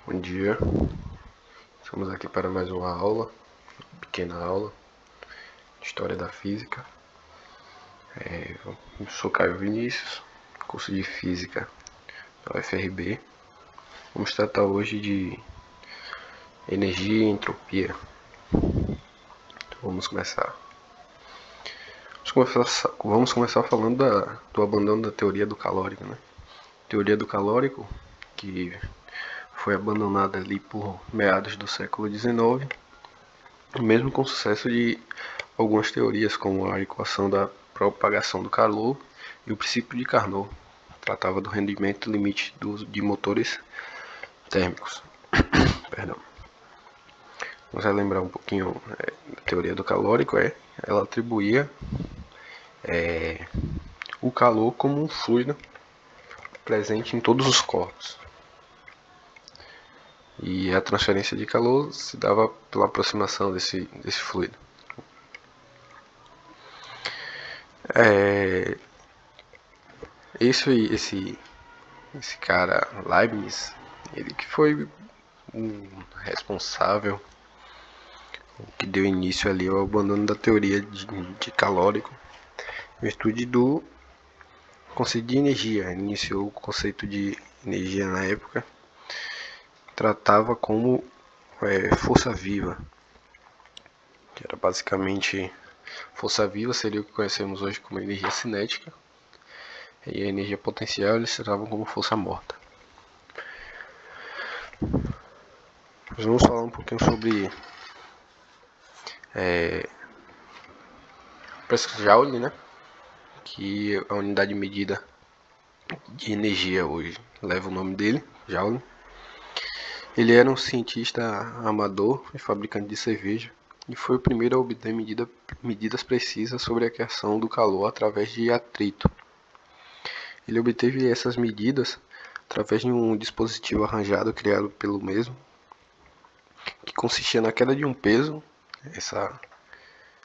Bom dia, estamos aqui para mais uma aula, pequena aula de História da Física. Eu sou Caio Vinícius, curso de Física da UFRB. Vamos tratar hoje de energia e entropia. Então vamos começar. Vamos começar falando do abandono da teoria do calórico, né? Teoria do calórico, que foi abandonada ali por meados do século XIX, mesmo com o sucesso de algumas teorias, como a equação da propagação do calor e o princípio de Carnot, tratava do rendimento limite de motores térmicos. Perdão. Vamos relembrar um pouquinho da teoria do calórico. Ela atribuía o calor como um fluido presente em todos os corpos. E a transferência de calor se dava pela aproximação desse fluido. Esse cara Leibniz, ele que foi o responsável, que deu início ali ao abandono da teoria de calórico, em virtude do conceito de energia. Ele iniciou o conceito de energia na época, tratava como força viva, que era basicamente força viva seria o que conhecemos hoje como energia cinética, e a energia potencial eles tratavam como força morta. Nós vamos falar um pouquinho sobre Pascal Joule, né? Que é a unidade de medida de energia hoje leva o nome dele, Joule. Ele era um cientista amador e fabricante de cerveja e foi o primeiro a obter medidas precisas sobre a criação do calor através de atrito. Ele obteve essas medidas através de um dispositivo arranjado criado pelo mesmo, que consistia na queda de um peso, esse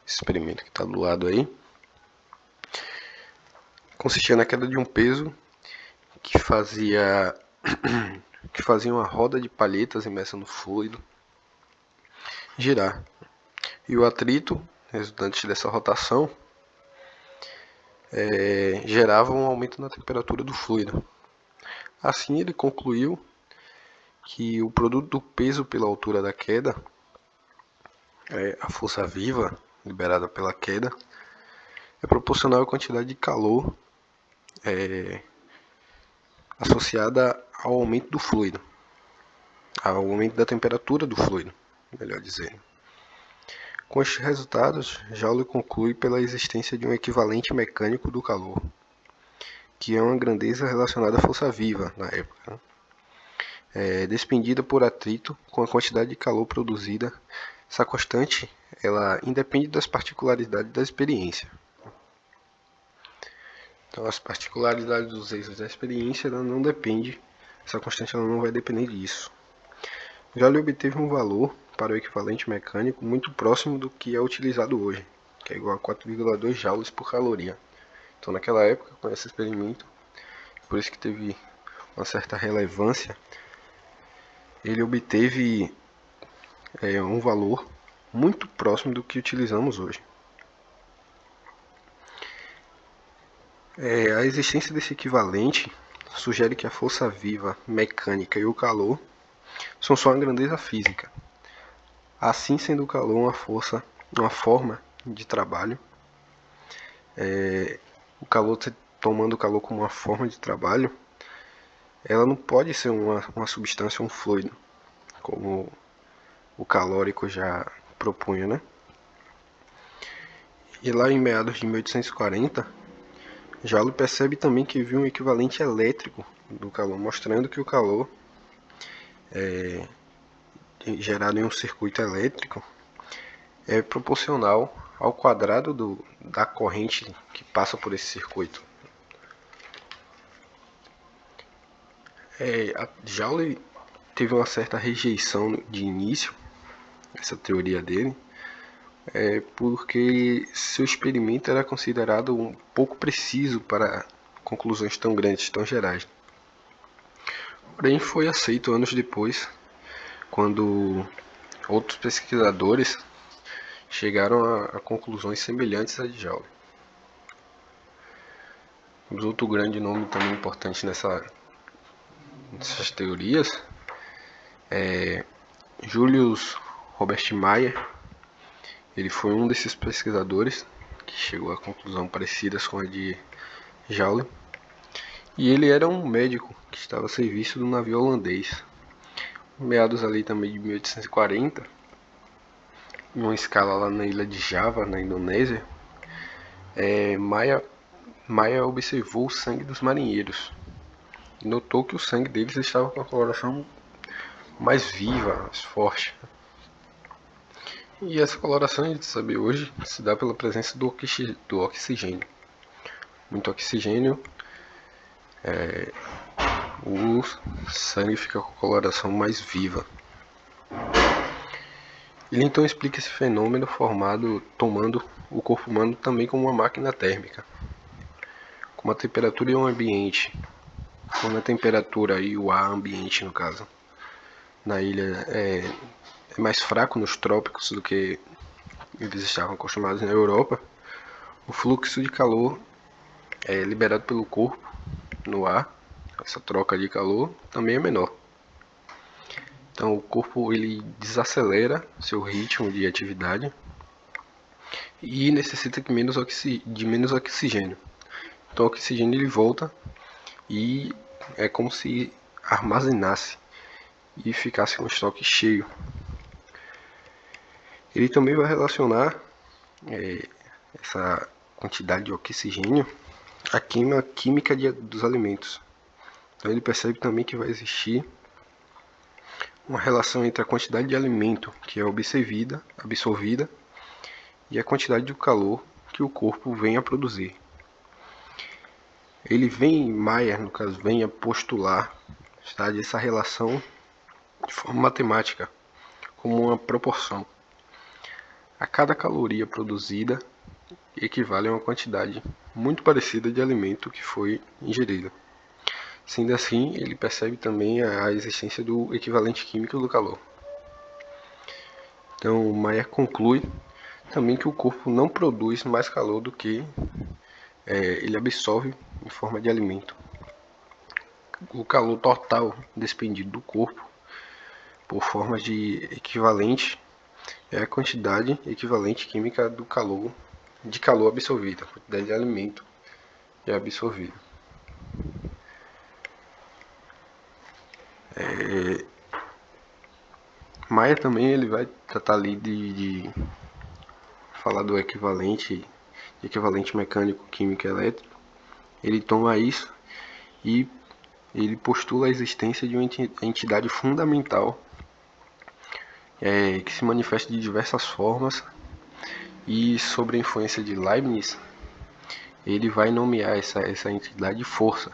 experimento que está do lado aí, consistia na queda de um peso que fazia uma roda de palhetas imersa no fluido girar. E o atrito resultante dessa rotação gerava um aumento na temperatura do fluido. Assim, ele concluiu que o produto do peso pela altura da queda, a força viva liberada pela queda, é proporcional à quantidade de calor associada ao aumento do fluido, ao aumento da temperatura do fluido, melhor dizendo. Com estes resultados, Joule conclui pela existência de um equivalente mecânico do calor, que é uma grandeza relacionada à força viva na época, despendida por atrito com a quantidade de calor produzida. Essa constante ela independe das particularidades da experiência. Então, as particularidades dos eixos da experiência ela não depende, essa constante ela não vai depender disso. Joule obteve um valor para o equivalente mecânico muito próximo do que é utilizado hoje, que é igual a 4,2 joules por caloria. Então, naquela época, com esse experimento, por isso que teve uma certa relevância, ele obteve um valor muito próximo do que utilizamos hoje. A existência desse equivalente sugere que a força viva mecânica e o calor são só uma grandeza física. Assim, sendo o calor uma forma de trabalho, o calor tomando o calor como uma forma de trabalho, ela não pode ser uma substância, um fluido, como o calórico já propunha, né? E lá em meados de 1840, Joule percebe também que viu um equivalente elétrico do calor, mostrando que o calor gerado em um circuito elétrico é proporcional ao quadrado da corrente que passa por esse circuito. Joule teve uma certa rejeição de início, essa teoria dele, porque seu experimento era considerado um pouco preciso para conclusões tão grandes, tão gerais. Porém, foi aceito anos depois quando outros pesquisadores chegaram a conclusões semelhantes à de Joule. Outro grande nome também importante nessas teorias é Julius Robert Mayer. Ele foi um desses pesquisadores que chegou a conclusões parecidas com a de Joule. E ele era um médico que estava a serviço do navio holandês. Meados ali também de 1840, em uma escala lá na ilha de Java, na Indonésia, Mayer observou o sangue dos marinheiros e notou que o sangue deles estava com a coloração mais viva, mais forte. E essa coloração, a gente sabe hoje, se dá pela presença do oxigênio. Muito oxigênio, o sangue fica com a coloração mais viva. Ele então explica esse fenômeno tomando o corpo humano também como uma máquina térmica. Como a temperatura em um ambiente, como a temperatura e o ar ambiente, no caso, na ilha é mais fraco nos trópicos do que eles estavam acostumados na Europa, o fluxo de calor é liberado pelo corpo no ar, essa troca de calor também é menor. Então o corpo ele desacelera seu ritmo de atividade e necessita de menos oxigênio. Então o oxigênio ele volta e é como se armazenasse e ficasse com o estoque cheio. Ele também vai relacionar essa quantidade de oxigênio à química dos alimentos. Então ele percebe também que vai existir uma relação entre a quantidade de alimento que é absorvida e a quantidade de calor que o corpo vem a produzir. Mayer, no caso, vem a postular essa relação de forma matemática, como uma proporção. A cada caloria produzida equivale a uma quantidade muito parecida de alimento que foi ingerido. Sendo assim, ele percebe também a existência do equivalente químico do calor. Então, Mayer conclui também que o corpo não produz mais calor do que ele absorve em forma de alimento. O calor total despendido do corpo por forma de equivalente é a quantidade equivalente química de calor absorvido, a quantidade de alimento que é absorvido. Mayer também ele vai tratar ali de falar do equivalente mecânico, químico e elétrico. Ele toma isso e ele postula a existência de uma entidade fundamental que se manifesta de diversas formas, e sobre a influência de Leibniz, ele vai nomear essa entidade de força.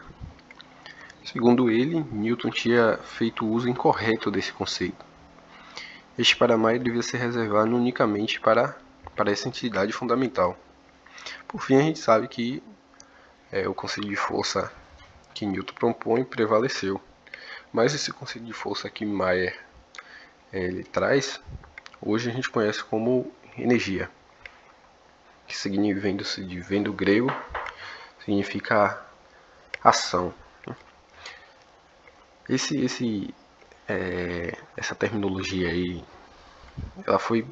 Segundo ele, Newton tinha feito uso incorreto desse conceito. Este para Mayer devia ser reservado unicamente para essa entidade fundamental. Por fim, a gente sabe que o conceito de força que Newton propõe prevaleceu. Mas esse conceito de força que Mayer ele traz, hoje a gente conhece como energia, que vem do grego, significa ação. Essa terminologia aí, ela foi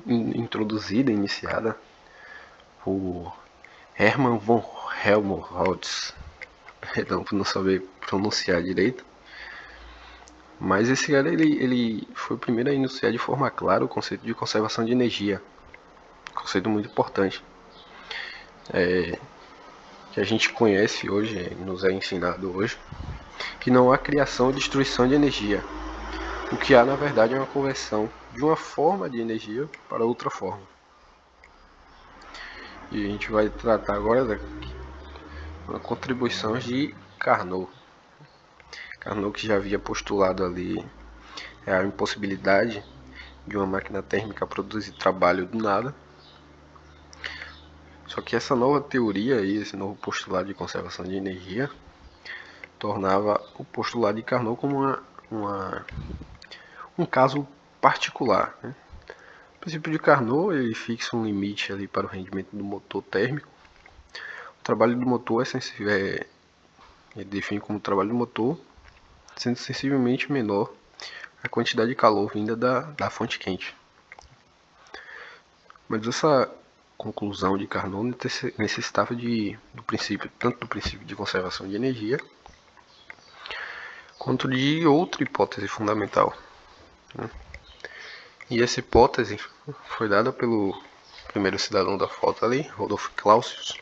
iniciada por Hermann von Helmholtz, perdão por não saber pronunciar direito, mas esse cara ele foi o primeiro a enunciar de forma clara o conceito de conservação de energia, conceito muito importante, que a gente conhece hoje, nos é ensinado hoje, que não há criação ou destruição de energia. O que há, na verdade, é uma conversão de uma forma de energia para outra forma. E a gente vai tratar agora das contribuições de Carnot. Carnot, que já havia postulado ali a impossibilidade de uma máquina térmica produzir trabalho do nada. Só que essa nova teoria, esse novo postulado de conservação de energia, tornava o postulado de Carnot como um caso particular, né? O princípio de Carnot ele fixa um limite ali para o rendimento do motor térmico. O trabalho do motor ele define como o trabalho do motor sendo sensivelmente menor a quantidade de calor vinda da fonte quente. Mas essa conclusão de Carnot necessitava tanto do princípio de conservação de energia, quanto de outra hipótese fundamental, né? E essa hipótese foi dada pelo primeiro cidadão da foto ali, Rudolf Clausius.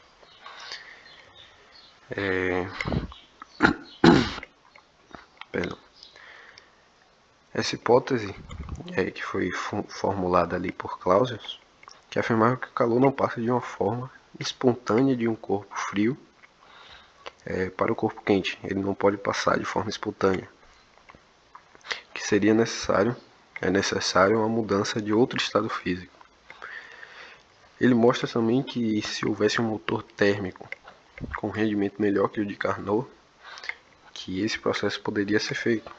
Essa hipótese que foi formulada ali por Clausius, que afirmava que o calor não passa de uma forma espontânea de um corpo frio para o corpo quente. Ele não pode passar de forma espontânea. Que seria necessário uma mudança de outro estado físico. Ele mostra também que se houvesse um motor térmico com rendimento melhor que o de Carnot, que esse processo poderia ser feito.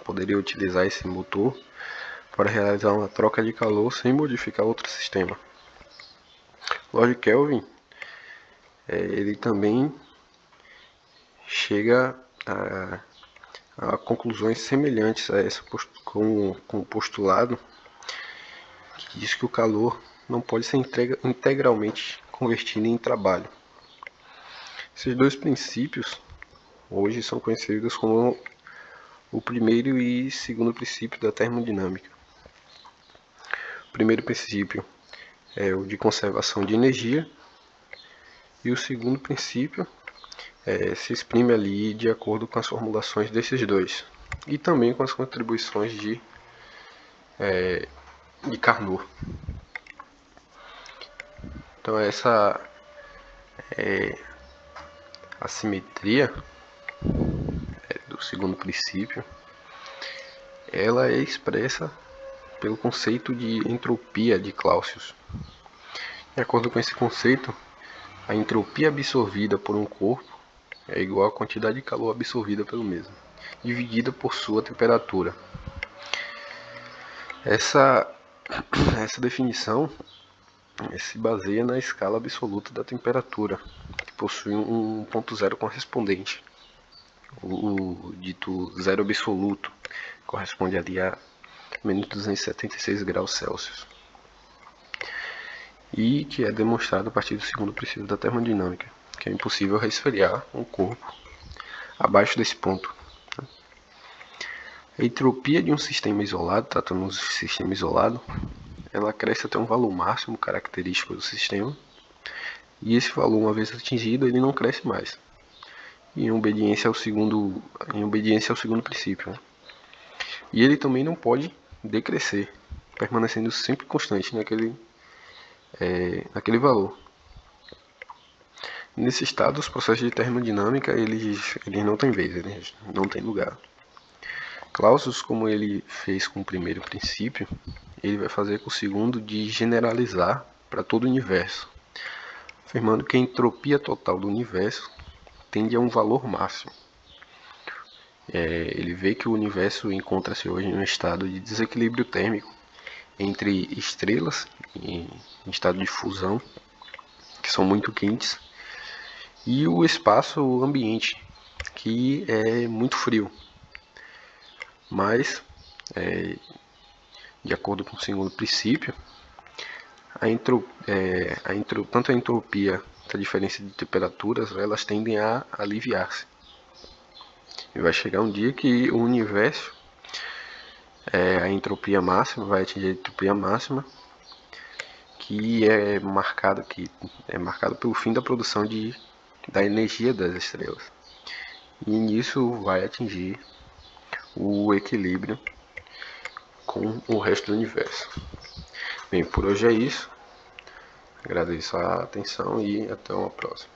Poderia utilizar esse motor para realizar uma troca de calor sem modificar outro sistema. Lord Kelvin ele também chega a conclusões semelhantes a essa com o postulado que diz que o calor não pode ser integralmente convertido em trabalho. Esses dois princípios hoje são conhecidos como o primeiro e segundo princípio da termodinâmica. O primeiro princípio é o de conservação de energia e o segundo princípio se exprime ali de acordo com as formulações desses dois e também com as contribuições de Carnot. Então essa assimetria do segundo princípio, ela é expressa pelo conceito de entropia de Clausius. De acordo com esse conceito, a entropia absorvida por um corpo é igual à quantidade de calor absorvida pelo mesmo, dividida por sua temperatura. Essa definição se baseia na escala absoluta da temperatura, que possui um ponto zero correspondente. O dito zero absoluto corresponde ali a menos 276 graus Celsius. E que é demonstrado a partir do segundo princípio da termodinâmica, que é impossível resfriar um corpo abaixo desse ponto. A entropia de um sistema isolado, tratando de um sistema isolado, ela cresce até um valor máximo característico do sistema, e esse valor, uma vez atingido, ele não cresce mais, em obediência ao segundo princípio, né? E ele também não pode decrescer, permanecendo sempre constante naquele valor. Nesse estado, os processos de termodinâmica eles não têm vez, eles não têm lugar. Clausius, como ele fez com o primeiro princípio, ele vai fazer com o segundo de generalizar para todo o universo, afirmando que a entropia total do universo tende a um valor máximo. Ele vê que o universo encontra-se hoje em um estado de desequilíbrio térmico entre estrelas em estado de fusão, que são muito quentes, e o espaço ambiente, que é muito frio. Mas, de acordo com o segundo princípio, tanto a entropia quanto a diferença de temperaturas, elas tendem a aliviar-se. E vai chegar um dia que o universo, a entropia máxima, vai atingir a entropia máxima, que é marcado pelo fim da produção da energia das estrelas. E nisso vai atingir o equilíbrio com o resto do universo. Bem, por hoje é isso. Agradeço a atenção e até uma próxima.